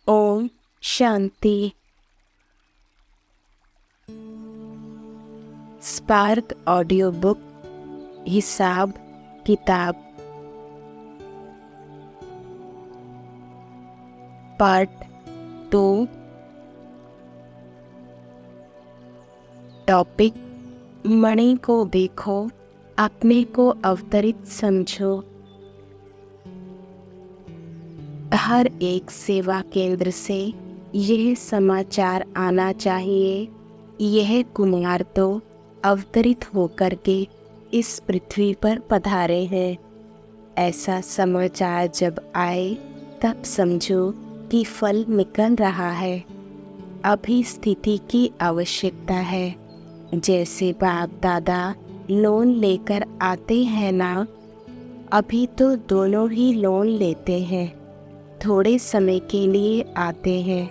Om Shanti. Spark audio book हिसाब किताब part 2। Topic मणि को देखो, अपने को अवतरित समझो। हर एक सेवा केंद्र से यह समाचार आना चाहिए, यह कुमार तो अवतरित होकर के इस पृथ्वी पर पधारे हैं। ऐसा समाचार जब आए तब समझो कि फल निकल रहा है। अभी स्थिति की आवश्यकता है। जैसे बाप दादा लोन लेकर आते हैं ना, अभी तो दोनों ही लोन लेते हैं। थोड़े समय के लिए आते हैं,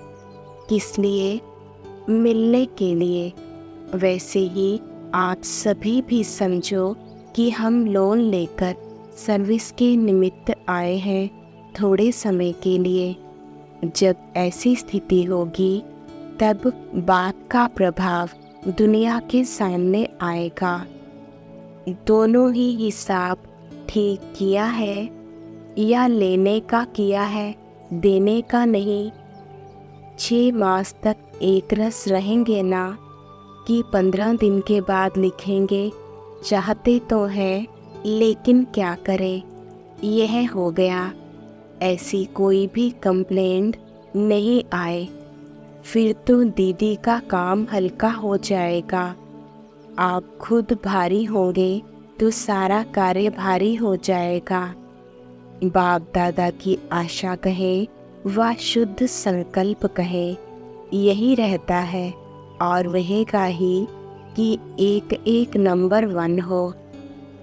किस लिए? मिलने के लिए। वैसे ही आप सभी भी समझो कि हम लोन लेकर सर्विस के निमित्त आए हैं, थोड़े समय के लिए। जब ऐसी स्थिति होगी तब बात का प्रभाव दुनिया के सामने आएगा। दोनों ही हिसाब ठीक किया है या लेने का किया है, देने का नहीं। 6 मास तक एक रस रहेंगे ना, कि 15 दिन के बाद लिखेंगे? चाहते तो हैं, लेकिन क्या करें, यह हो गया। ऐसी कोई भी कंप्लेंट नहीं आए, फिर तो दीदी का काम हल्का हो जाएगा। आप खुद भारी होंगे तो सारा कार्य भारी हो जाएगा। बाप दादा की आशा कहे व शुद्ध संकल्प कहे, यही रहता है और रहेगा ही कि एक एक नंबर 1 हो।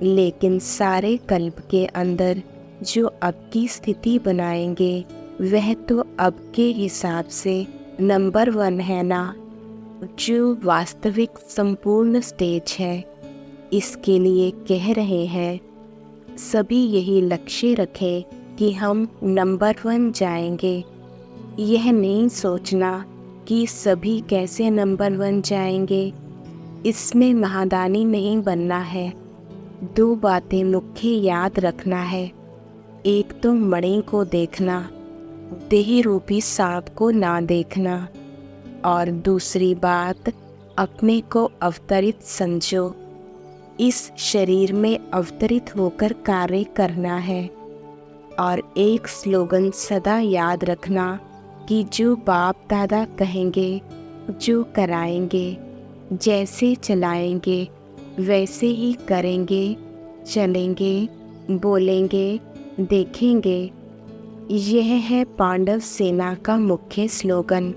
लेकिन सारे कल्प के अंदर जो अब की स्थिति बनाएंगे वह तो अब के हिसाब से नंबर 1 है ना, जो वास्तविक संपूर्ण स्टेज है। इसके लिए कह रहे हैं सभी यही लक्ष्य रखें कि हम नंबर 1 जाएंगे। यह नहीं सोचना कि सभी कैसे नंबर 1 जाएंगे, इसमें महादानी नहीं बनना है। 2 बातें मुख्य याद रखना है। एक तो मणि को देखना, देह रूपी सांप को ना देखना। और दूसरी बात, अपने को अवतरित समझो। इस शरीर में अवतरित होकर कार्य करना है। और एक स्लोगन सदा याद रखना कि जो बाप दादा कहेंगे, जो कराएंगे, जैसे चलाएंगे वैसे ही करेंगे, चलेंगे, बोलेंगे, देखेंगे। यह है पांडव सेना का मुख्य स्लोगन।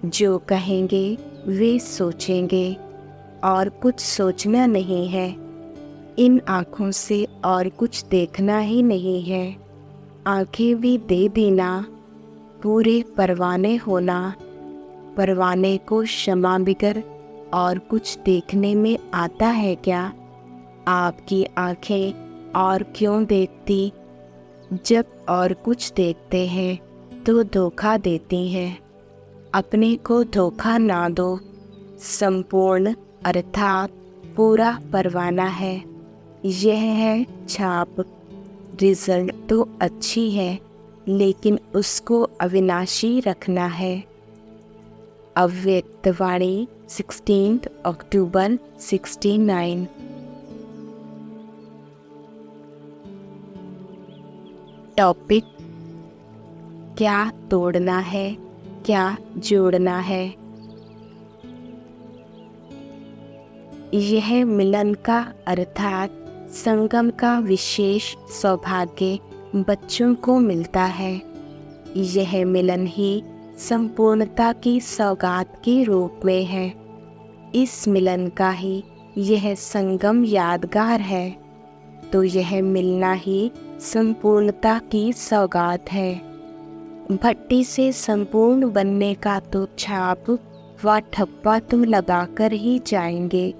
जो कहेंगे वे सोचेंगे और कुछ सोचना नहीं है। इन आँखों से और कुछ देखना ही नहीं है। आँखें भी दे देना, पूरे परवाने होना। परवाने को क्षमा बिगर और कुछ देखने में आता है क्या? आपकी आँखें और क्यों देखती? जब और कुछ देखते हैं तो धोखा देती हैं। अपने को धोखा ना दो। संपूर्ण अर्थात पूरा परवाना है। यह है छाप। रिजल्ट तो अच्छी है, लेकिन उसको अविनाशी रखना है। अव्यक्त वाणी 16 अक्टूबर 69। टॉपिक क्या तोड़ना है, क्या जोड़ना है। यह मिलन का अर्थात संगम का विशेष सौभाग्य बच्चों को मिलता है। यह मिलन ही संपूर्णता की सौगात के रूप में है। इस मिलन का ही यह संगम यादगार है, तो यह मिलना ही संपूर्णता की सौगात है। भट्टी से संपूर्ण बनने का तो छाप व ठप्पा तुम लगाकर ही जाएंगे,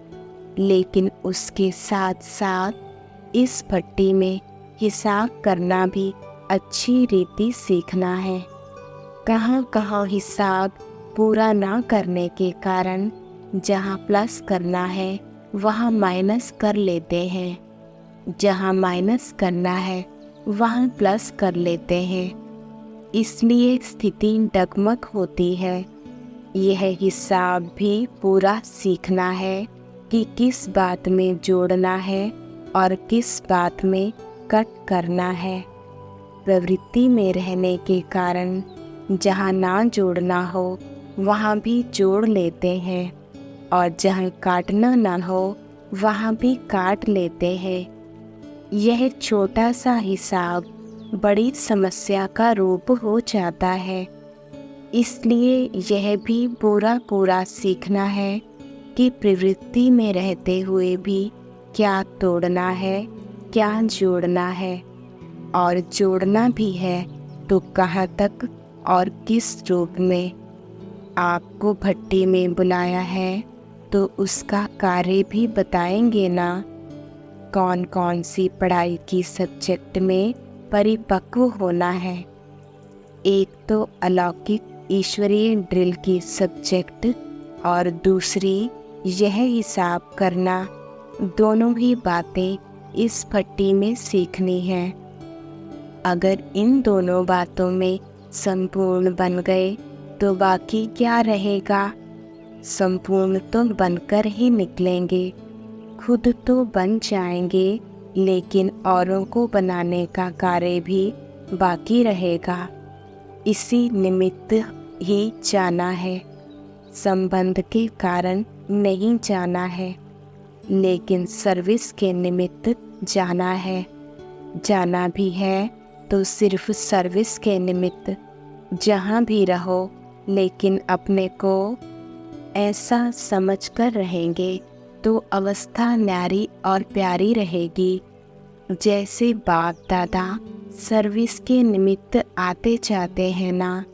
लेकिन उसके साथ साथ इस भट्टी में हिसाब करना भी अच्छी रीति सीखना है। कहाँ कहाँ हिसाब पूरा ना करने के कारण जहाँ प्लस करना है वहाँ माइनस कर लेते हैं, जहाँ माइनस करना है वहाँ प्लस कर लेते हैं। इसलिए स्थिति डगमग होती है। यह हिसाब भी पूरा सीखना है कि किस बात में जोड़ना है और किस बात में कट करना है। प्रवृत्ति में रहने के कारण जहाँ ना जोड़ना हो वहाँ भी जोड़ लेते हैं और जहाँ काटना ना हो वहाँ भी काट लेते हैं। यह छोटा सा हिसाब बड़ी समस्या का रूप हो जाता है। इसलिए यह भी पूरा सीखना है कि प्रवृत्ति में रहते हुए भी क्या तोड़ना है, क्या जोड़ना है, और जोड़ना भी है तो कहाँ तक और किस रूप में। आपको भट्टी में बुलाया है तो उसका कार्य भी बताएंगे ना। कौन कौन सी पढ़ाई की सब्जेक्ट में परिपक्व होना है। एक तो अलौकिक ईश्वरीय ड्रिल की सब्जेक्ट और दूसरी यह हिसाब करना। दोनों ही बातें इस भट्टी में सीखनी है। अगर इन दोनों बातों में संपूर्ण बन गए तो बाकी क्या रहेगा। संपूर्ण तो बनकर ही निकलेंगे, खुद तो बन जाएंगे, लेकिन औरों को बनाने का कार्य भी बाकी रहेगा। इसी निमित्त ही जाना है, संबंध के कारण नहीं जाना है, लेकिन सर्विस के निमित्त जाना है। जाना भी है तो सिर्फ सर्विस के निमित्त। जहाँ भी रहो लेकिन अपने को ऐसा समझकर रहेंगे तो अवस्था न्यारी और प्यारी रहेगी। जैसे बाप दादा सर्विस के निमित्त आते जाते हैं ना,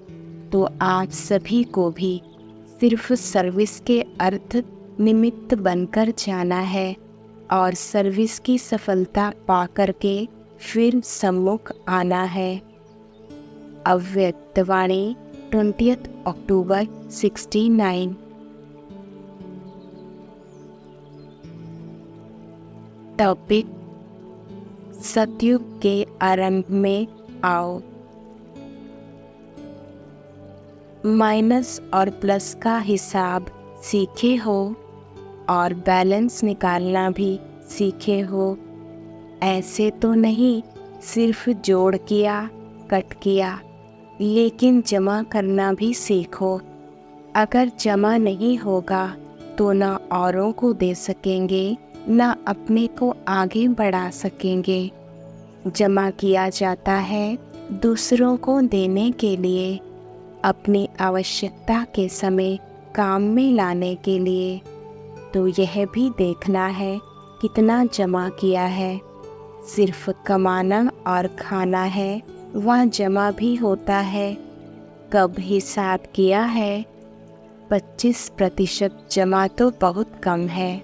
तो आप सभी को भी सिर्फ सर्विस के अर्थ निमित्त बनकर जाना है और सर्विस की सफलता पाकर के फिर सम्मुख आना है। अव्यक्तवाणी 20 अक्टूबर 69। टॉपिक: सतयुग के आरंभ में आओ। माइनस और प्लस का हिसाब सीखे हो और बैलेंस निकालना भी सीखे हो। ऐसे तो नहीं सिर्फ जोड़ किया, कट किया, लेकिन जमा करना भी सीखो। अगर जमा नहीं होगा तो ना औरों को दे सकेंगे, ना अपने को आगे बढ़ा सकेंगे। जमा किया जाता है दूसरों को देने के लिए, अपनी आवश्यकता के समय काम में लाने के लिए। तो यह भी देखना है कितना जमा किया है। सिर्फ कमाना और खाना है, वह जमा भी होता है। कब हिसाब किया है? 25% जमा तो बहुत कम है।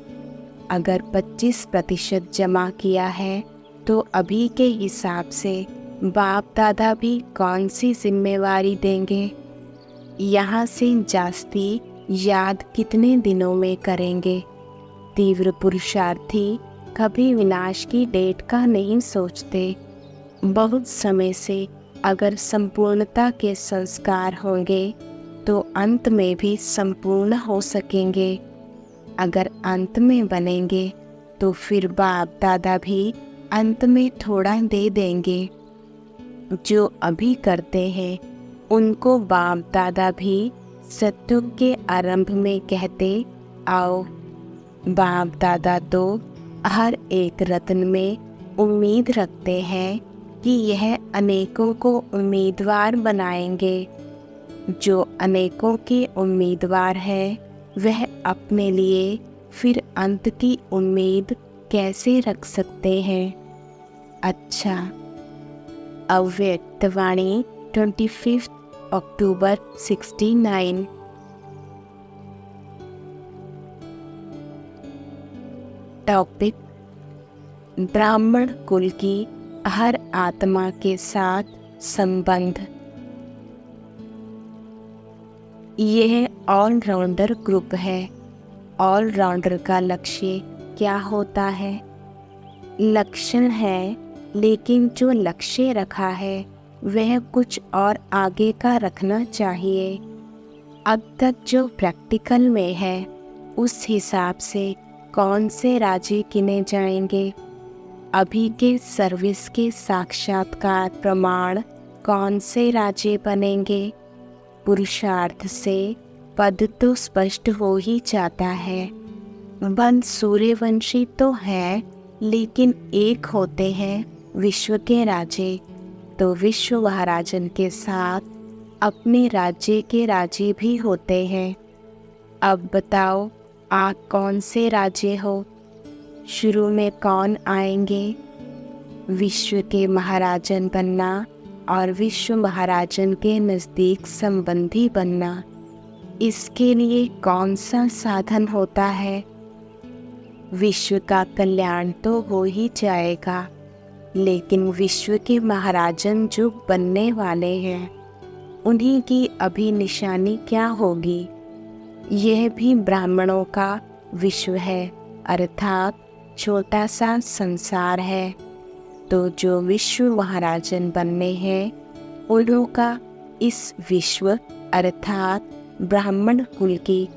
अगर 25% जमा किया है तो अभी के हिसाब से बाप दादा भी कौन सी जिम्मेवारी देंगे। यहाँ से जास्ती याद कितने दिनों में करेंगे। तीव्र पुरुषार्थी कभी विनाश की डेट का नहीं सोचते। बहुत समय से अगर संपूर्णता के संस्कार होंगे तो अंत में भी संपूर्ण हो सकेंगे। अगर अंत में बनेंगे तो फिर बाप दादा भी अंत में थोड़ा दे देंगे। जो अभी करते हैं उनको बाप दादा भी सतयुग के आरंभ में कहते आओ। बाप दादा तो हर एक रत्न में उम्मीद रखते हैं कि यह अनेकों को उम्मीदवार बनाएंगे। जो अनेकों के उम्मीदवार है वह अपने लिए फिर अंत की उम्मीद कैसे रख सकते हैं। अच्छा, अव्यक्तवाणी 25 अक्टूबर 69। टॉपिक: ब्राह्मण कुल की हर आत्मा के साथ संबंध। यह ऑलराउंडर ग्रुप है। ऑलराउंडर का लक्ष्य क्या होता है? लक्षण है, लेकिन जो लक्ष्य रखा है वह कुछ और आगे का रखना चाहिए। अब तक जो प्रैक्टिकल में है उस हिसाब से कौन से राजी गिने जाएंगे? अभी के सर्विस के साक्षात्कार प्रमाण कौन से राजे बनेंगे? पुरुषार्थ से पद तो स्पष्ट हो ही जाता है। वंश सूर्यवंशी तो है, लेकिन एक होते हैं विश्व के राजे, तो विश्व महाराजन के साथ अपने राज्य के राजे भी होते हैं। अब बताओ, आप कौन से राजे हो? शुरू में कौन आएंगे? विश्व के महाराजन बनना और विश्व महाराजन के नज़दीक संबंधी बनना, इसके लिए कौन सा साधन होता है? विश्व का कल्याण तो हो ही जाएगा, लेकिन विश्व के महाराजन जो बनने वाले हैं उन्हीं की अभी निशानी क्या होगी? यह भी ब्राह्मणों का विश्व है, अर्थात छोटा सा संसार है। तो जो विश्व महाराजन बनने हैं उन्हों का इस विश्व अर्थात ब्राह्मण कुल की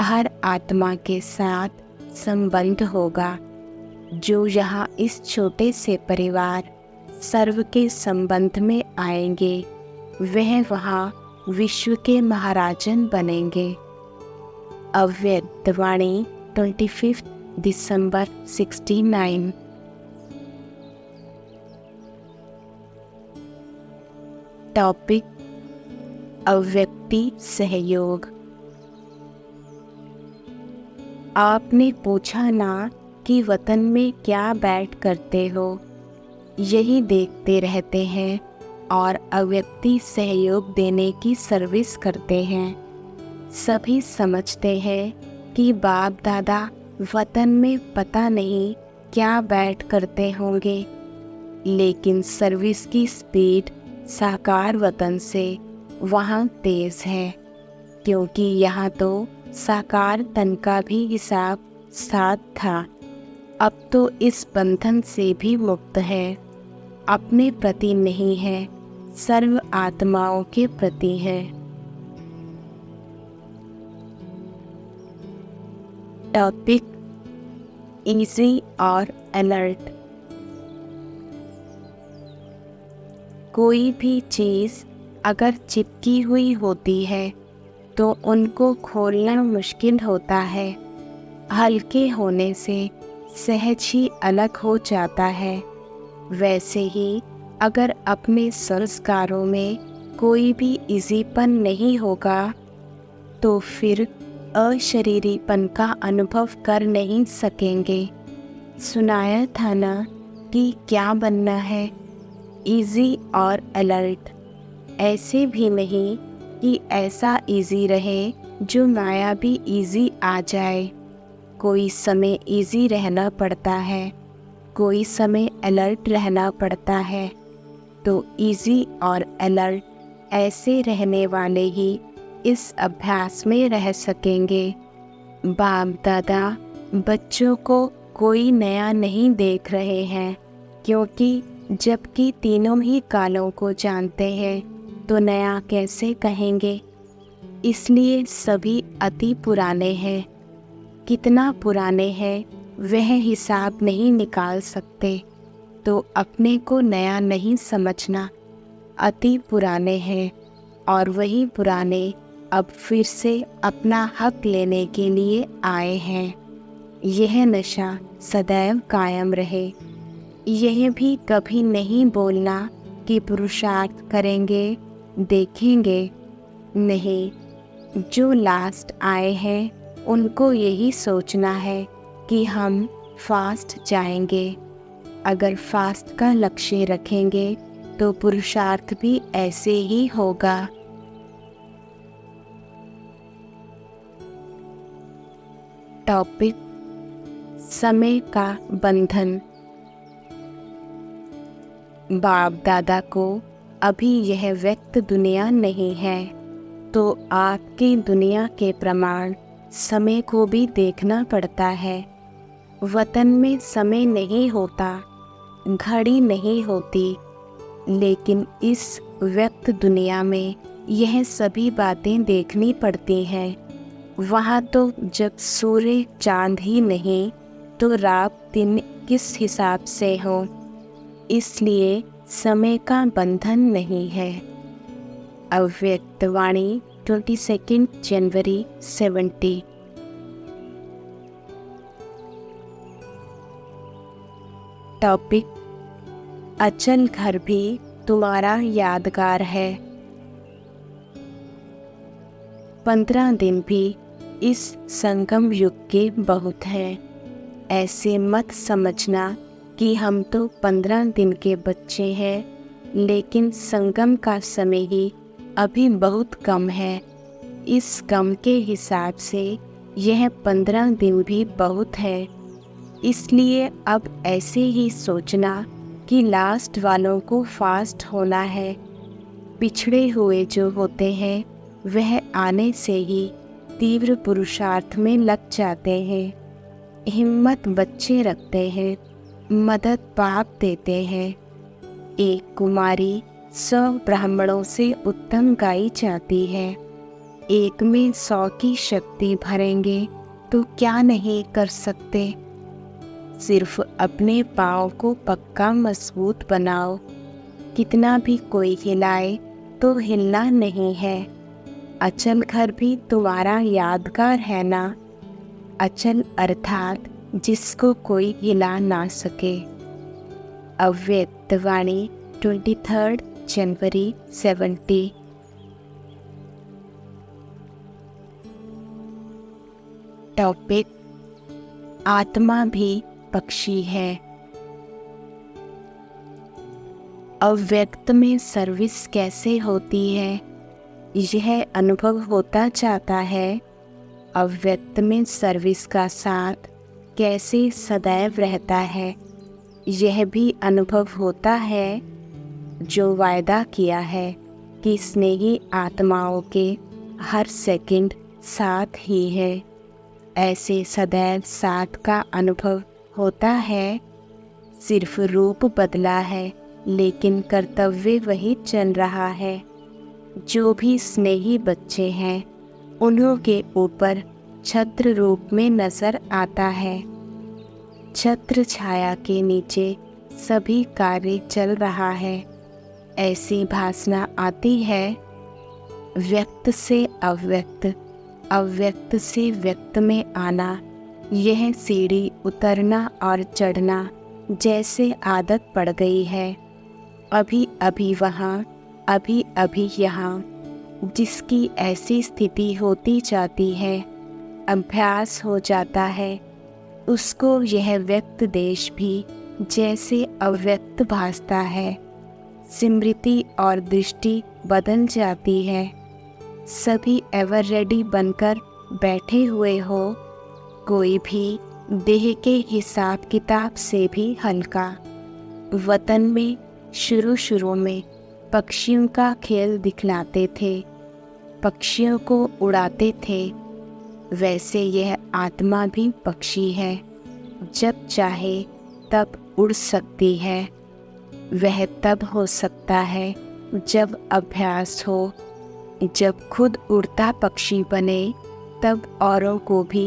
हर आत्मा के साथ संबंध होगा। जो यहाँ इस छोटे से परिवार सर्व के संबंध में आएंगे वह वहाँ विश्व के महाराजन बनेंगे। अव्यक्तवाणी 25 दिसंबर 69। टॉपिक: अव्यक्ति सहयोग। आपने पूछा ना कि वतन में क्या बैठ करते हो, यही देखते रहते हैं और अव्यक्ति सहयोग देने की सर्विस करते हैं। सभी समझते हैं कि बाप दादा वतन में पता नहीं क्या बैठ करते होंगे, लेकिन सर्विस की स्पीड साकार वतन से वहाँ तेज है, क्योंकि यहाँ तो साकार तन का भी हिसाब साथ था। अब तो इस बंधन से भी मुक्त है। अपने प्रति नहीं है, सर्व आत्माओं के प्रति है। टॉपिक: इजी और अलर्ट। कोई भी चीज़ अगर चिपकी हुई होती है तो उनको खोलना मुश्किल होता है। हल्के होने से सहज ही अलग हो जाता है। वैसे ही अगर अपने संस्कारों में कोई भी इजीपन नहीं होगा तो फिर अशरीरीपन का अनुभव कर नहीं सकेंगे। सुनाया था ना कि क्या बनना है? इजी और अलर्ट। ऐसे भी नहीं कि ऐसा इजी रहे जो माया भी इजी आ जाए। कोई समय इजी रहना पड़ता है, कोई समय अलर्ट रहना पड़ता है। तो इजी और अलर्ट ऐसे रहने वाले ही इस अभ्यास में रह सकेंगे। बाप दादा बच्चों को कोई नया नहीं देख रहे हैं, क्योंकि जबकि तीनों ही कालों को जानते हैं तो नया कैसे कहेंगे। इसलिए सभी अति पुराने हैं। कितना पुराने हैं वह हिसाब नहीं निकाल सकते, तो अपने को नया नहीं समझना। अति पुराने हैं और वही पुराने अब फिर से अपना हक लेने के लिए आए हैं। यह नशा सदैव कायम रहे। यह भी कभी नहीं बोलना कि पुरुषार्थ करेंगे, देखेंगे। नहीं, जो लास्ट आए हैं उनको यही सोचना है कि हम फास्ट जाएंगे। अगर फास्ट का लक्ष्य रखेंगे तो पुरुषार्थ भी ऐसे ही होगा। टॉपिक: समय का बंधन। बाप दादा को अभी यह व्यक्त दुनिया नहीं है। तो आपकी दुनिया के प्रमाण समय को भी देखना पड़ता है। वतन में समय नहीं होता, घड़ी नहीं होती, लेकिन इस व्यक्त दुनिया में यह सभी बातें देखनी पड़ती हैं। वहाँ तो जब सूर्य चांद ही नहीं तो रात दिन किस हिसाब से हो, इसलिए समय का बंधन नहीं है। अव्यक्तवाणी 22 जनवरी 70। टॉपिक: अचल घर भी तुम्हारा यादगार है। 15 दिन भी इस संगम युग के बहुत हैं। ऐसे मत समझना कि हम तो 15 दिन के बच्चे हैं, लेकिन संगम का समय ही अभी बहुत कम है। इस कम के हिसाब से यह 15 दिन भी बहुत है। इसलिए अब ऐसे ही सोचना कि लास्ट वालों को फास्ट होना है। पिछड़े हुए जो होते हैं वह आने से ही तीव्र पुरुषार्थ में लग जाते हैं। हिम्मत बच्चे रखते हैं, मदद बाप देते हैं। एक कुमारी 100 ब्राह्मणों से उत्तम गाई जाती है। एक में 100 की शक्ति भरेंगे तो क्या नहीं कर सकते। सिर्फ अपने पाँव को पक्का मजबूत बनाओ। कितना भी कोई हिलाए तो हिलना नहीं है। अचल घर भी तुम्हारा यादगार है ना। अचल अर्थात जिसको कोई हिला ना सके। अव्यक्तवाणी 23 जनवरी 70। टॉपिक: आत्मा भी पक्षी है। अव्यक्त में सर्विस कैसे होती है, यह अनुभव होता जाता है। अव्यक्त में सर्विस का साथ कैसे सदैव रहता है, यह भी अनुभव होता है। जो वायदा किया है कि स्नेही आत्माओं के हर सेकंड साथ ही है, ऐसे सदैव साथ का अनुभव होता है। सिर्फ रूप बदला है, लेकिन कर्तव्य वही चल रहा है। जो भी स्नेही बच्चे हैं उन्हों के ऊपर छत्र रूप में नजर आता है। छत्र छाया के नीचे सभी कार्य चल रहा है, ऐसी भासना आती है। व्यक्त से अव्यक्त, अव्यक्त से व्यक्त में आना, यह सीढ़ी उतरना और चढ़ना जैसे आदत पड़ गई है। अभी अभी वहाँ, अभी अभी यहाँ, जिसकी ऐसी स्थिति होती जाती है, अभ्यास हो जाता है, उसको यह व्यक्त देश भी जैसे अव्यक्त भासता है। स्मृति और दृष्टि बदल जाती है। सभी एवर रेडी बनकर बैठे हुए हो। कोई भी देह के हिसाब किताब से भी हल्का। वतन में शुरू में पक्षियों का खेल दिखलाते थे, पक्षियों को उड़ाते थे। वैसे यह आत्मा भी पक्षी है, जब चाहे तब उड़ सकती है। वह तब हो सकता है जब अभ्यास हो। जब खुद उड़ता पक्षी बने तब औरों को भी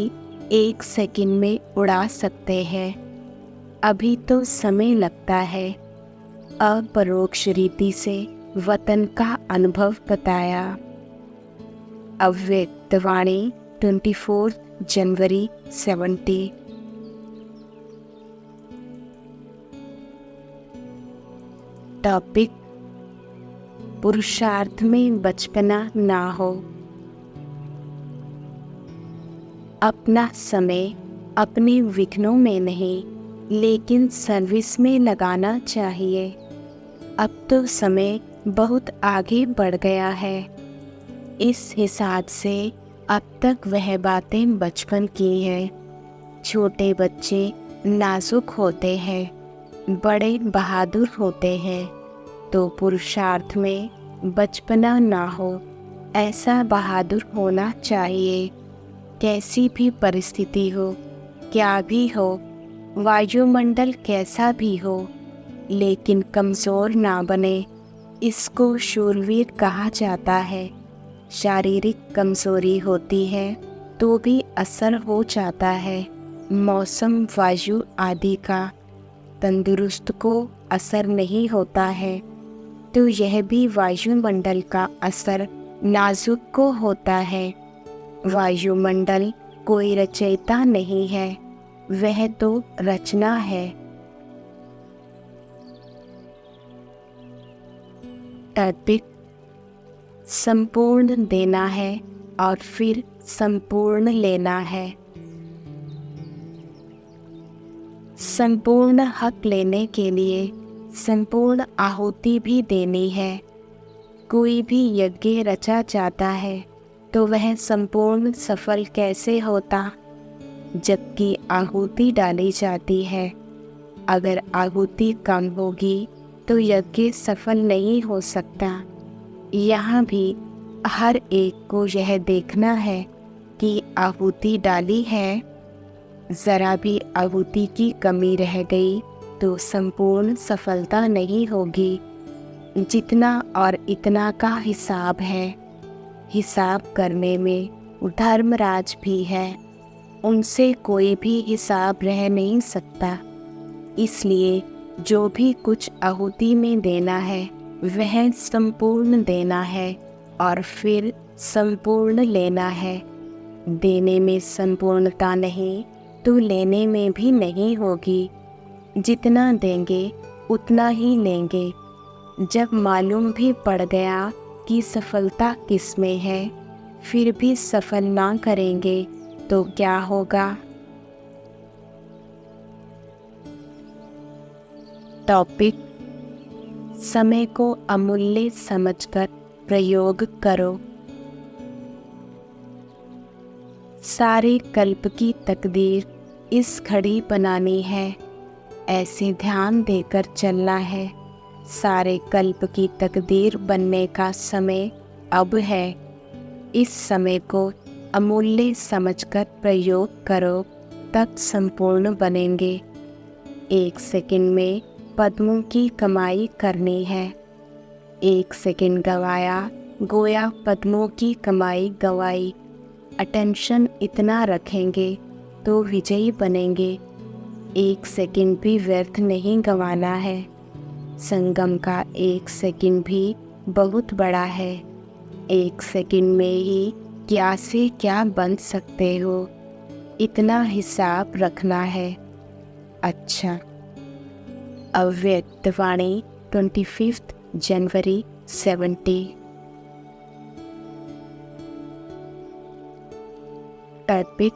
1 सेकंड में उड़ा सकते हैं। अभी तो समय लगता है। अपरोक्ष रीति से वतन का अनुभव बताया। अव्यक्तवाणी 24 जनवरी 70। टॉपिक: पुरुषार्थ में बचपना ना हो। अपना समय अपने विघ्नों में नहीं, लेकिन सर्विस में लगाना चाहिए। अब तो समय बहुत आगे बढ़ गया है। इस हिसाब से अब तक वह बातें बचपन की हैं। छोटे बच्चे नाजुक होते हैं, बड़े बहादुर होते हैं। तो पुरुषार्थ में बचपना ना हो, ऐसा बहादुर होना चाहिए। कैसी भी परिस्थिति हो, क्या भी हो, वायुमंडल कैसा भी हो, लेकिन कमज़ोर ना बने। इसको शूरवीर कहा जाता है। शारीरिक कमज़ोरी होती है तो भी असर हो जाता है मौसम, वायु आदि का। तंदुरुस्त को असर नहीं होता है तो यह भी वायुमंडल का असर नाजुक को होता है। वायुमंडल कोई रचयिता नहीं है, वह तो रचना है। टॉपिक संपूर्ण देना है और फिर संपूर्ण लेना है। संपूर्ण हक लेने के लिए संपूर्ण आहुति भी देनी है। कोई भी यज्ञ रचा जाता है तो वह संपूर्ण सफल कैसे होता, जबकि आहुति डाली जाती है। अगर आहुति कम होगी तो यज्ञ सफल नहीं हो सकता। यहाँ भी हर एक को यह देखना है कि आहुति डाली है, ज़रा भी आहुति की कमी रह गई तो संपूर्ण सफलता नहीं होगी। जितना और इतना का हिसाब है। हिसाब करने में धर्मराज भी है, उनसे कोई भी हिसाब रह नहीं सकता। इसलिए जो भी कुछ आहुति में देना है वह संपूर्ण देना है और फिर संपूर्ण लेना है। देने में संपूर्णता नहीं तो लेने में भी नहीं होगी। जितना देंगे उतना ही लेंगे। जब मालूम भी पड़ गया कि सफलता किस में है, फिर भी सफल ना करेंगे तो क्या होगा। टॉपिक समय को अमूल्य समझकर प्रयोग करो। सारे कल्प की तकदीर इस घड़ी बनानी है, ऐसे ध्यान देकर चलना है। सारे कल्प की तकदीर बनने का समय अब है। इस समय को अमूल्य समझकर प्रयोग करो, तब संपूर्ण बनेंगे। 1 सेकंड में पद्मों की कमाई करनी है। 1 सेकंड गवाया गोया पद्मों की कमाई गवाई। अटेंशन इतना रखेंगे तो विजयी बनेंगे। 1 सेकंड भी व्यर्थ नहीं गंवाना है। संगम का 1 सेकंड भी बहुत बड़ा है। 1 सेकंड में ही क्या से क्या बन सकते हो, इतना हिसाब रखना है। अच्छा। अव्यक्त वाणी 25 जनवरी 70। टॉपिक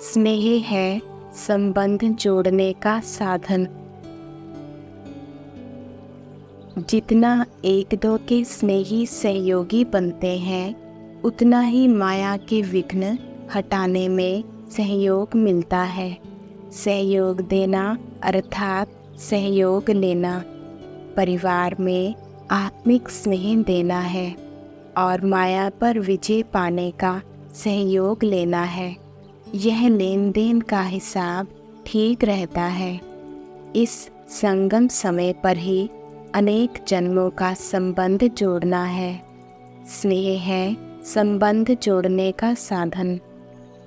स्नेह है संबंध जोड़ने का साधन। जितना एक दो के स्नेही सहयोगी बनते हैं, उतना ही माया के विघ्न हटाने में सहयोग मिलता है। सहयोग देना अर्थात सहयोग लेना। परिवार में आत्मिक स्नेह देना है और माया पर विजय पाने का सहयोग लेना है। यह लेन देन का हिसाब ठीक रहता है। इस संगम समय पर ही अनेक जन्मों का संबंध जोड़ना है। स्नेह है संबंध जोड़ने का साधन।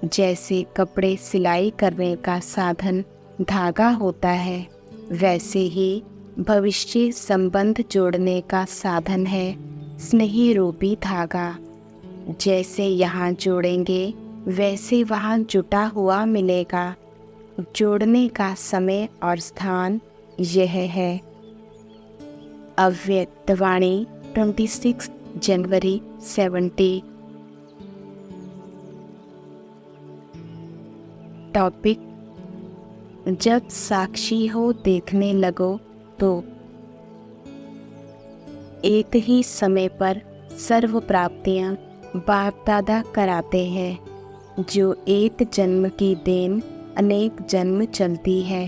जैसे कपड़े सिलाई करने का साधन धागा होता है, वैसे ही भविष्य संबंध जोड़ने का साधन है स्नेही रूपी धागा। जैसे यहाँ जोड़ेंगे वैसे वहाँ जुटा हुआ मिलेगा। जोड़ने का समय और स्थान यह है। अव्यक्त वाणी 26 जनवरी 70। टॉपिक जब साक्षी हो देखने लगो तो। एक ही समय पर सर्व प्राप्तियां बाप दादा कराते हैं। जो एक जन्म की देन अनेक जन्म चलती है,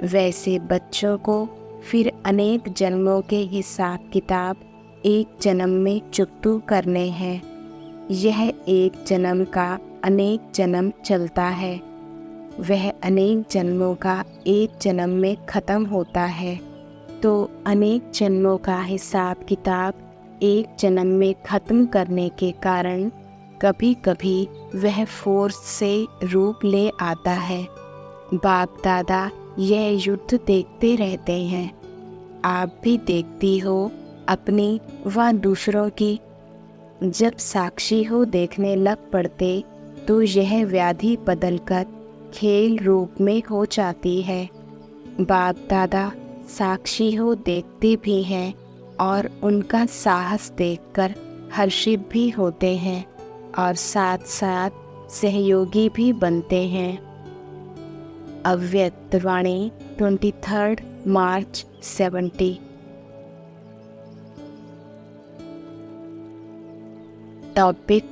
वैसे बच्चों को फिर अनेक जन्मों के हिसाब किताब एक जन्म में चुकतू करने हैं। यह एक जन्म का अनेक जन्म चलता है, वह अनेक जन्मों का एक जन्म में ख़त्म होता है। तो अनेक जन्मों का हिसाब किताब एक जन्म में ख़त्म करने के कारण कभी कभी वह फोर्स से रूप ले आता है। बाप दादा यह युद्ध देखते रहते हैं। आप भी देखती हो अपनी व दूसरों की। जब साक्षी हो देखने लग पड़ते तो यह व्याधि बदलकर खेल रूप में हो जाती है। बाप दादा साक्षी हो देखते भी हैं और उनका साहस देखकर हर्षित भी होते हैं और साथ साथ सहयोगी भी बनते हैं। अव्यक्त वाणी 23 मार्च 70। टॉपिक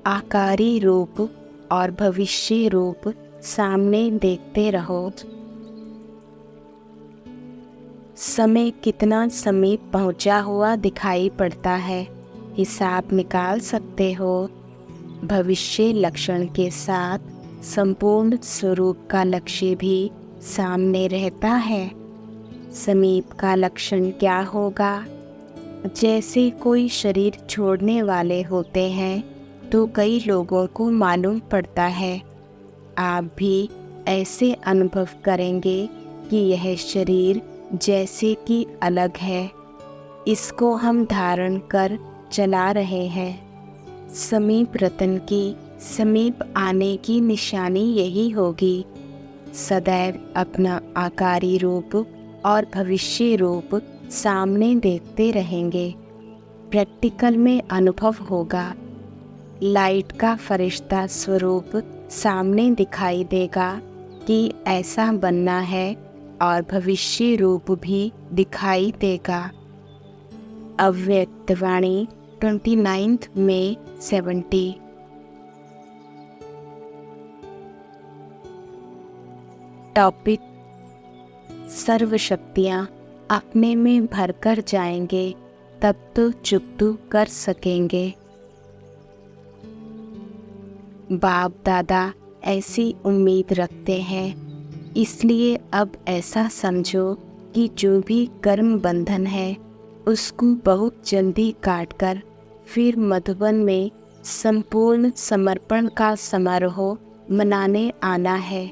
आकारी रूप और भविष्य रूप सामने देखते रहो। समय कितना समीप पहुंचा हुआ दिखाई पड़ता है, हिसाब निकाल सकते हो। भविष्य लक्षण के साथ संपूर्ण स्वरूप का लक्ष्य भी सामने रहता है। समीप का लक्षण क्या होगा? जैसे कोई शरीर छोड़ने वाले होते हैं तो कई लोगों को मालूम पड़ता है। आप भी ऐसे अनुभव करेंगे कि यह शरीर जैसे कि अलग है, इसको हम धारण कर चला रहे हैं। समीप रतन की समीप आने की निशानी यही होगी। सदैव अपना आकारी रूप और भविष्य रूप सामने देखते रहेंगे। प्रैक्टिकल में अनुभव होगा। लाइट का फरिश्ता स्वरूप सामने दिखाई देगा कि ऐसा बनना है और भविष्य रूप भी दिखाई देगा। अव्यक्त वाणी 29 मई 70। टॉपिक सर्व शक्तियाँ अपने में भरकर जाएंगे तब तो चुकतू कर सकेंगे। बाप दादा ऐसी उम्मीद रखते हैं, इसलिए अब ऐसा समझो कि जो भी कर्म बंधन है उसको बहुत जल्दी काटकर फिर मधुबन में संपूर्ण समर्पण का समारोह मनाने आना है।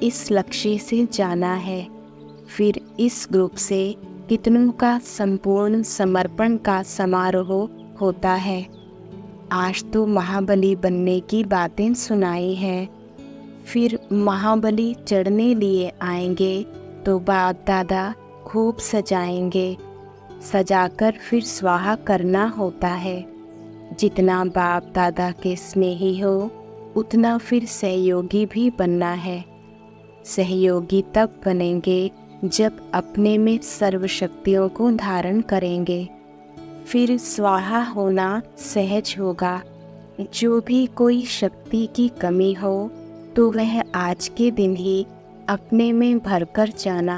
इस लक्ष्य से जाना है। फिर इस ग्रुप से कितनों का संपूर्ण समर्पण का समारोह होता है। आज तो महाबली बनने की बातें सुनाई हैं, फिर महाबली चढ़ने लिए आएंगे तो बाप दादा खूब सजाएंगे। सजाकर फिर स्वाहा करना होता है। जितना बाप दादा के स्नेही हो उतना फिर सहयोगी भी बनना है। सहयोगी तब बनेंगे जब अपने में सर्व शक्तियों को धारण करेंगे। फिर स्वाहा होना सहज होगा। जो भी कोई शक्ति की कमी हो तो वह आज के दिन ही अपने में भरकर जाना।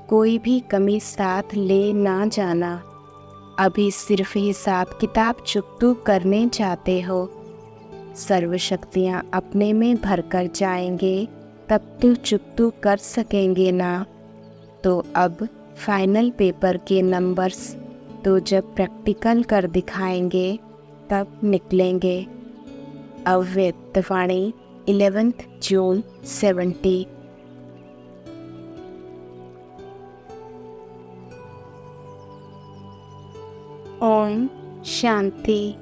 कोई भी कमी साथ ले ना जाना। अभी सिर्फ हिसाब किताब चुकतू करने जाते हो। सर्व शक्तियाँ अपने में भरकर जाएंगे तब तो चुकतू कर सकेंगे ना। तो अब फाइनल पेपर के नंबर्स तो जब प्रैक्टिकल कर दिखाएंगे तब निकलेंगे। अव्यक्त वाणी 11 जून 70। ओम शांति।